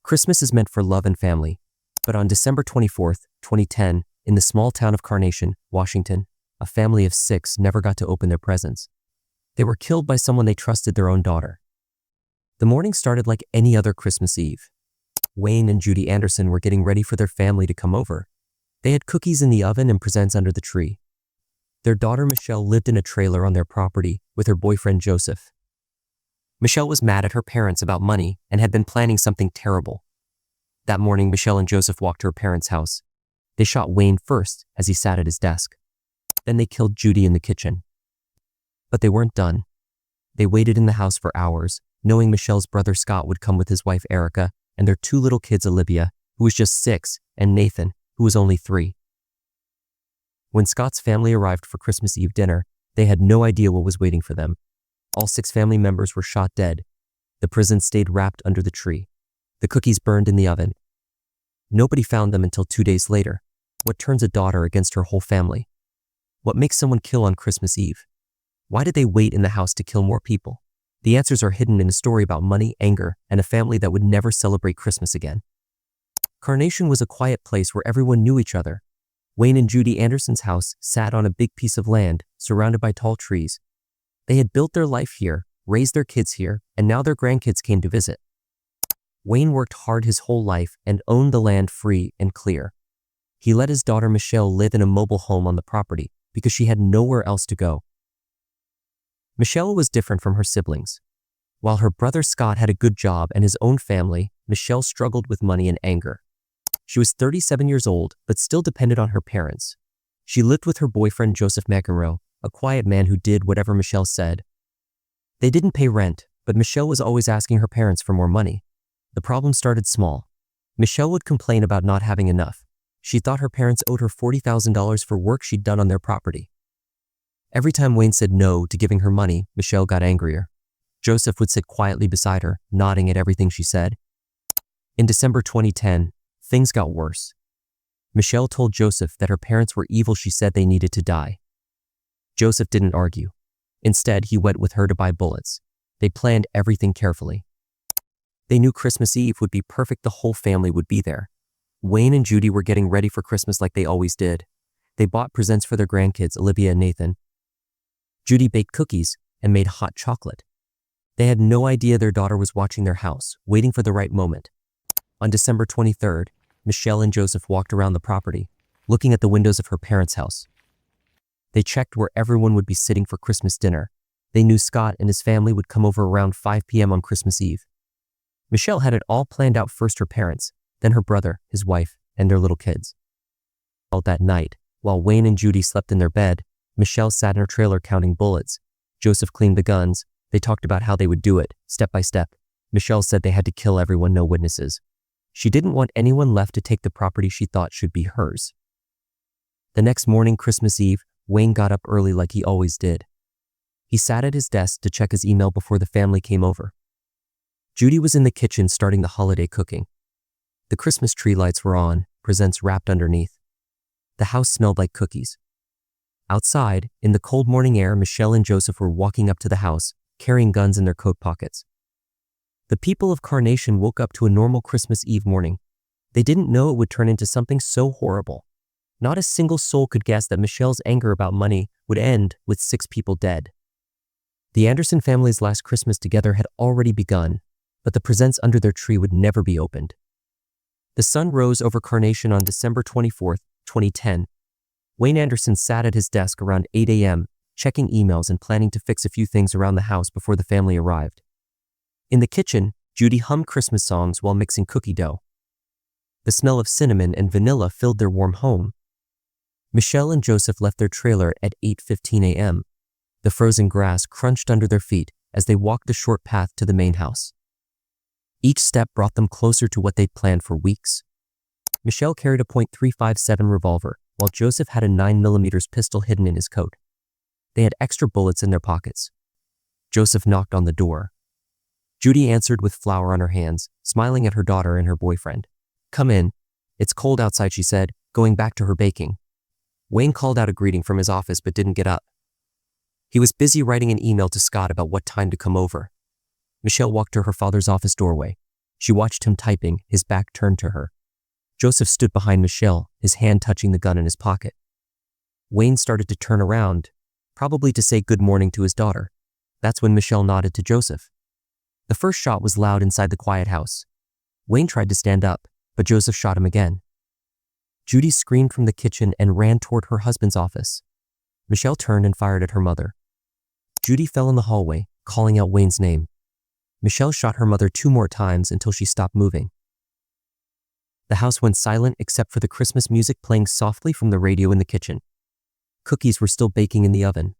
Christmas is meant for love and family, but on December 24th, 2010, in the small town of Carnation, Washington, a family of 6 never got to open their presents. They were killed by someone they trusted, their own daughter. The morning started like any other Christmas Eve. Wayne and Judy Anderson were getting ready for their family to come over. They had cookies in the oven and presents under the tree. Their daughter Michele lived in a trailer on their property with her boyfriend Joseph. Michele was mad at her parents about money and had been planning something terrible. That morning, Michele and Joseph walked to her parents' house. They shot Wayne first as he sat at his desk. Then they killed Judy in the kitchen. But they weren't done. They waited in the house for hours, knowing Michele's brother Scott would come with his wife Erica and their 2 little kids, Olivia, who was just 6, and Nathan, who was only 3. When Scott's family arrived for Christmas Eve dinner, they had no idea what was waiting for them. All 6 family members were shot dead. The presents stayed wrapped under the tree. The cookies burned in the oven. Nobody found them until 2 days later. What turns a daughter against her whole family? What makes someone kill on Christmas Eve? Why did they wait in the house to kill more people? The answers are hidden in a story about money, anger, and a family that would never celebrate Christmas again. Carnation was a quiet place where everyone knew each other. Wayne and Judy Anderson's house sat on a big piece of land, surrounded by tall trees. They had built their life here, raised their kids here, and now their grandkids came to visit. Wayne worked hard his whole life and owned the land free and clear. He let his daughter Michele live in a mobile home on the property because she had nowhere else to go. Michele was different from her siblings. While her brother Scott had a good job and his own family, Michele struggled with money and anger. She was 37 years old, but still depended on her parents. She lived with her boyfriend Joseph McEnroe, a quiet man who did whatever Michele said. They didn't pay rent, but Michele was always asking her parents for more money. The problem started small. Michele would complain about not having enough. She thought her parents owed her $40,000 for work she'd done on their property. Every time Wayne said no to giving her money, Michele got angrier. Joseph would sit quietly beside her, nodding at everything she said. In December 2010, things got worse. Michele told Joseph that her parents were evil. She said they needed to die. Joseph didn't argue. Instead, he went with her to buy bullets. They planned everything carefully. They knew Christmas Eve would be perfect. The whole family would be there. Wayne and Judy were getting ready for Christmas like they always did. They bought presents for their grandkids, Olivia and Nathan. Judy baked cookies and made hot chocolate. They had no idea their daughter was watching their house, waiting for the right moment. On December 23rd, Michele and Joseph walked around the property, looking at the windows of her parents' house. They checked where everyone would be sitting for Christmas dinner. They knew Scott and his family would come over around 5 p.m. on Christmas Eve. Michele had it all planned out, first her parents, then her brother, his wife, and their little kids. That night, while Wayne and Judy slept in their bed, Michele sat in her trailer counting bullets. Joseph cleaned the guns. They talked about how they would do it, step by step. Michele said they had to kill everyone, no witnesses. She didn't want anyone left to take the property she thought should be hers. The next morning, Christmas Eve, Wayne got up early like he always did. He sat at his desk to check his email before the family came over. Judy was in the kitchen starting the holiday cooking. The Christmas tree lights were on, presents wrapped underneath. The house smelled like cookies. Outside, in the cold morning air, Michele and Joseph were walking up to the house, carrying guns in their coat pockets. The people of Carnation woke up to a normal Christmas Eve morning. They didn't know it would turn into something so horrible. Not a single soul could guess that Michele's anger about money would end with 6 people dead. The Anderson family's last Christmas together had already begun, but the presents under their tree would never be opened. The sun rose over Carnation on December 24th, 2010. Wayne Anderson sat at his desk around 8 a.m., checking emails and planning to fix a few things around the house before the family arrived. In the kitchen, Judy hummed Christmas songs while mixing cookie dough. The smell of cinnamon and vanilla filled their warm home. Michele and Joseph left their trailer at 8:15 a.m. The frozen grass crunched under their feet as they walked the short path to the main house. Each step brought them closer to what they'd planned for weeks. Michele carried a .357 revolver, while Joseph had a 9mm pistol hidden in his coat. They had extra bullets in their pockets. Joseph knocked on the door. Judy answered with flour on her hands, smiling at her daughter and her boyfriend. "Come in. It's cold outside," she said, going back to her baking. Wayne called out a greeting from his office but didn't get up. He was busy writing an email to Scott about what time to come over. Michele walked to her father's office doorway. She watched him typing, his back turned to her. Joseph stood behind Michele, his hand touching the gun in his pocket. Wayne started to turn around, probably to say good morning to his daughter. That's when Michele nodded to Joseph. The first shot was loud inside the quiet house. Wayne tried to stand up, but Joseph shot him again. Judy screamed from the kitchen and ran toward her husband's office. Michele turned and fired at her mother. Judy fell in the hallway, calling out Wayne's name. Michele shot her mother 2 more times until she stopped moving. The house went silent except for the Christmas music playing softly from the radio in the kitchen. Cookies were still baking in the oven.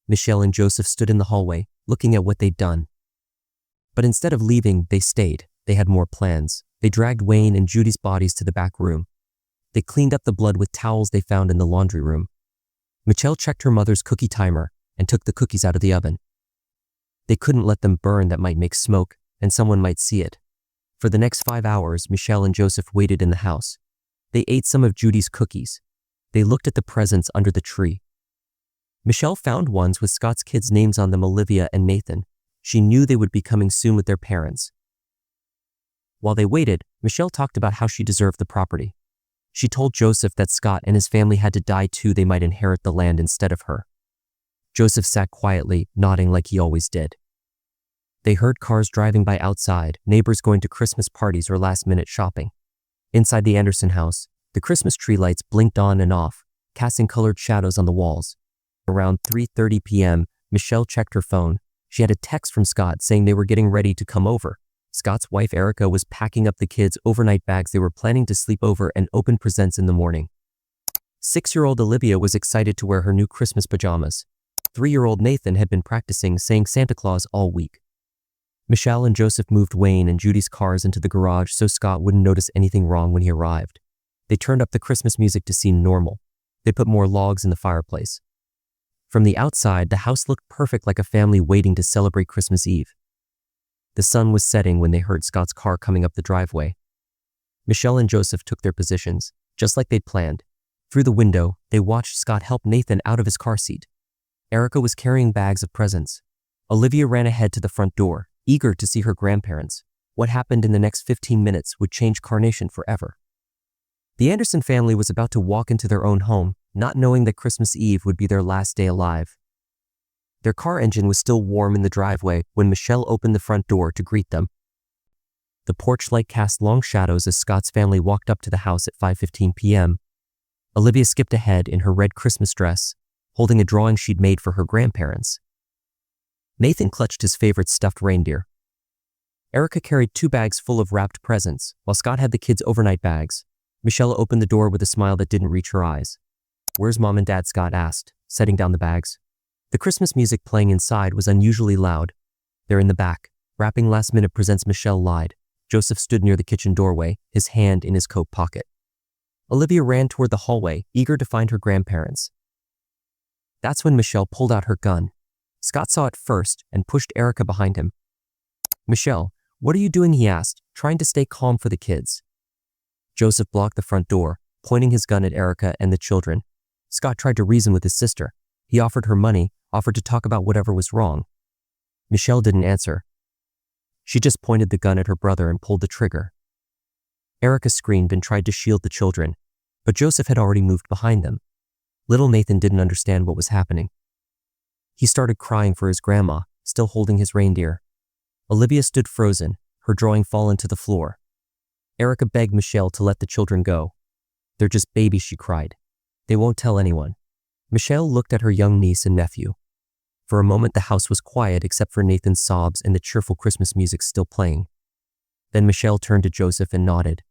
Michele and Joseph stood in the hallway, looking at what they'd done. But instead of leaving, they stayed. They had more plans. They dragged Wayne and Judy's bodies to the back room. They cleaned up the blood with towels they found in the laundry room. Michele checked her mother's cookie timer and took the cookies out of the oven. They couldn't let them burn, that might make smoke, and someone might see it. For the next 5 hours, Michele and Joseph waited in the house. They ate some of Judy's cookies. They looked at the presents under the tree. Michele found ones with Scott's kids' names on them, Olivia and Nathan. She knew they would be coming soon with their parents. While they waited, Michele talked about how she deserved the property. She told Joseph that Scott and his family had to die too. They might inherit the land instead of her. Joseph sat quietly, nodding like he always did. They heard cars driving by outside, neighbors going to Christmas parties or last-minute shopping. Inside the Anderson house, the Christmas tree lights blinked on and off, casting colored shadows on the walls. Around 3:30 p.m., Michele checked her phone. She had a text from Scott saying they were getting ready to come over. Scott's wife Erica was packing up the kids' overnight bags. They were planning to sleep over and open presents in the morning. 6-year-old Olivia was excited to wear her new Christmas pajamas. 3-year-old Nathan had been practicing saying Santa Claus all week. Michele and Joseph moved Wayne and Judy's cars into the garage so Scott wouldn't notice anything wrong when he arrived. They turned up the Christmas music to seem normal. They put more logs in the fireplace. From the outside, the house looked perfect, like a family waiting to celebrate Christmas Eve. The sun was setting when they heard Scott's car coming up the driveway. Michele and Joseph took their positions, just like they'd planned. Through the window, they watched Scott help Nathan out of his car seat. Erica was carrying bags of presents. Olivia ran ahead to the front door, eager to see her grandparents. What happened in the next 15 minutes would change Carnation forever. The Anderson family was about to walk into their own home, not knowing that Christmas Eve would be their last day alive. Their car engine was still warm in the driveway when Michele opened the front door to greet them. The porch light cast long shadows as Scott's family walked up to the house at 5:15 p.m. Olivia skipped ahead in her red Christmas dress, holding a drawing she'd made for her grandparents. Nathan clutched his favorite stuffed reindeer. Erica carried 2 bags full of wrapped presents, while Scott had the kids' overnight bags. Michele opened the door with a smile that didn't reach her eyes. "Where's Mom and Dad?" Scott asked, setting down the bags. The Christmas music playing inside was unusually loud. "They're in the back, wrapping last-minute presents," Michele lied. Joseph stood near the kitchen doorway, his hand in his coat pocket. Olivia ran toward the hallway, eager to find her grandparents. That's when Michele pulled out her gun. Scott saw it first and pushed Erica behind him. "Michele, what are you doing?" he asked, trying to stay calm for the kids. Joseph blocked the front door, pointing his gun at Erica and the children. Scott tried to reason with his sister. He offered her money, offered to talk about whatever was wrong. Michele didn't answer. She just pointed the gun at her brother and pulled the trigger. Erica screamed and tried to shield the children, but Joseph had already moved behind them. Little Nathan didn't understand what was happening. He started crying for his grandma, still holding his reindeer. Olivia stood frozen, her drawing fallen to the floor. Erica begged Michele to let the children go. "They're just babies," she cried. "They won't tell anyone." Michele looked at her young niece and nephew. For a moment, the house was quiet except for Nathan's sobs and the cheerful Christmas music still playing. Then Michele turned to Joseph and nodded.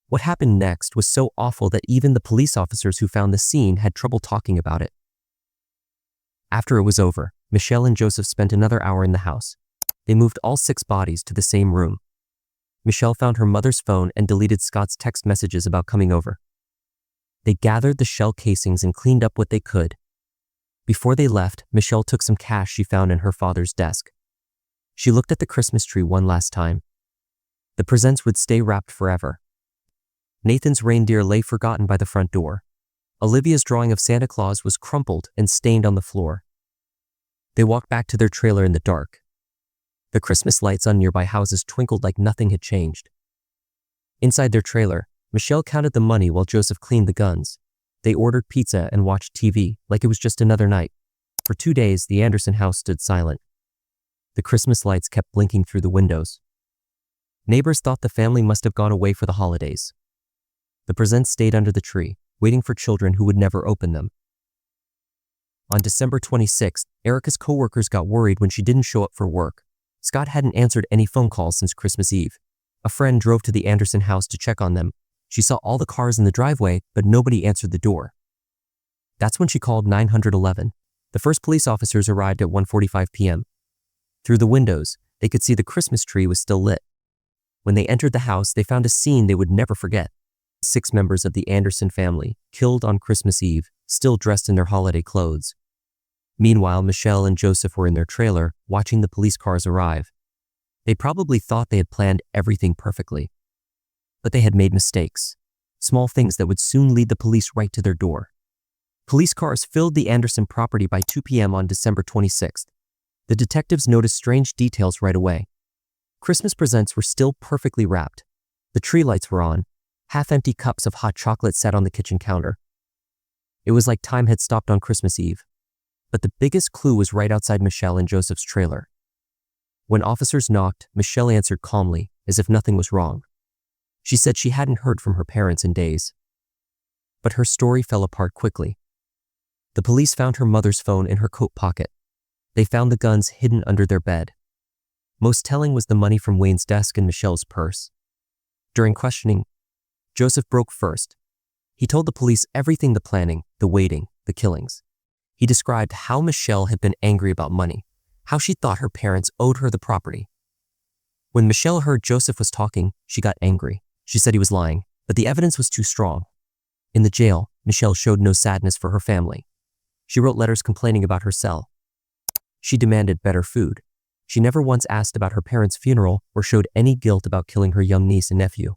What happened next was so awful that even the police officers who found the scene had trouble talking about it. After it was over, Michele and Joseph spent another hour in the house. They moved all 6 bodies to the same room. Michele found her mother's phone and deleted Scott's text messages about coming over. They gathered the shell casings and cleaned up what they could. Before they left, Michele took some cash she found in her father's desk. She looked at the Christmas tree one last time. The presents would stay wrapped forever. Nathan's reindeer lay forgotten by the front door. Olivia's drawing of Santa Claus was crumpled and stained on the floor. They walked back to their trailer in the dark. The Christmas lights on nearby houses twinkled like nothing had changed. Inside their trailer, Michele counted the money while Joseph cleaned the guns. They ordered pizza and watched TV like it was just another night. For 2 days, the Anderson house stood silent. The Christmas lights kept blinking through the windows. Neighbors thought the family must have gone away for the holidays. The presents stayed under the tree, waiting for children who would never open them. On December 26th, Erica's coworkers got worried when she didn't show up for work. Scott hadn't answered any phone calls since Christmas Eve. A friend drove to the Anderson house to check on them. She saw all the cars in the driveway, but nobody answered the door. That's when she called 911. The first police officers arrived at 1:45 p.m. Through the windows, they could see the Christmas tree was still lit. When they entered the house, they found a scene they would never forget. 6 members of the Anderson family, killed on Christmas Eve, still dressed in their holiday clothes. Meanwhile, Michele and Joseph were in their trailer, watching the police cars arrive. They probably thought they had planned everything perfectly. But they had made mistakes. Small things that would soon lead the police right to their door. Police cars filled the Anderson property by 2 p.m. on December 26th. The detectives noticed strange details right away. Christmas presents were still perfectly wrapped. The tree lights were on. Half-empty cups of hot chocolate sat on the kitchen counter. It was like time had stopped on Christmas Eve. But the biggest clue was right outside Michele and Joseph's trailer. When officers knocked, Michele answered calmly, as if nothing was wrong. She said she hadn't heard from her parents in days. But her story fell apart quickly. The police found her mother's phone in her coat pocket. They found the guns hidden under their bed. Most telling was the money from Wayne's desk and Michelle's purse. During questioning, Joseph broke first. He told the police everything: the planning, the waiting, the killings. He described how Michele had been angry about money, how she thought her parents owed her the property. When Michele heard Joseph was talking, she got angry. She said he was lying, but the evidence was too strong. In the jail, Michele showed no sadness for her family. She wrote letters complaining about her cell. She demanded better food. She never once asked about her parents' funeral or showed any guilt about killing her young niece and nephew.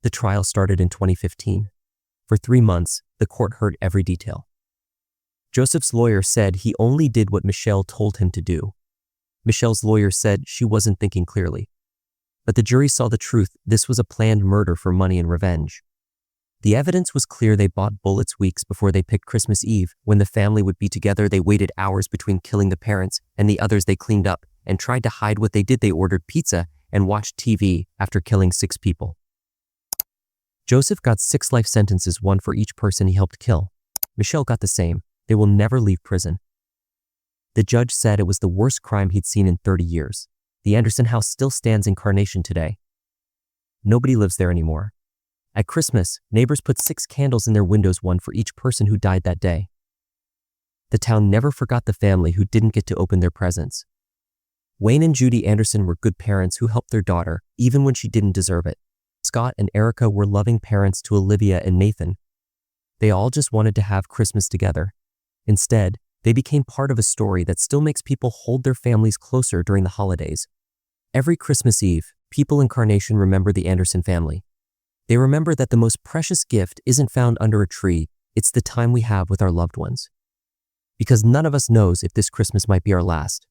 The trial started in 2015. For 3 months, the court heard every detail. Joseph's lawyer said he only did what Michele told him to do. Michelle's lawyer said she wasn't thinking clearly. But the jury saw the truth: this was a planned murder for money and revenge. The evidence was clear. They bought bullets weeks before they picked Christmas Eve. When the family would be together, they waited hours between killing the parents and the others they cleaned up and tried to hide what they did. They ordered pizza and watched TV after killing 6 people. Joseph got 6 life sentences, 1 for each person he helped kill. Michele got the same. They will never leave prison. The judge said it was the worst crime he'd seen in 30 years. The Anderson house still stands in Carnation today. Nobody lives there anymore. At Christmas, neighbors put 6 candles in their windows, 1 for each person who died that day. The town never forgot the family who didn't get to open their presents. Wayne and Judy Anderson were good parents who helped their daughter, even when she didn't deserve it. Scott and Erica were loving parents to Olivia and Nathan. They all just wanted to have Christmas together. Instead, they became part of a story that still makes people hold their families closer during the holidays. Every Christmas Eve, people in Carnation remember the Anderson family. They remember that the most precious gift isn't found under a tree, it's the time we have with our loved ones. Because none of us knows if this Christmas might be our last.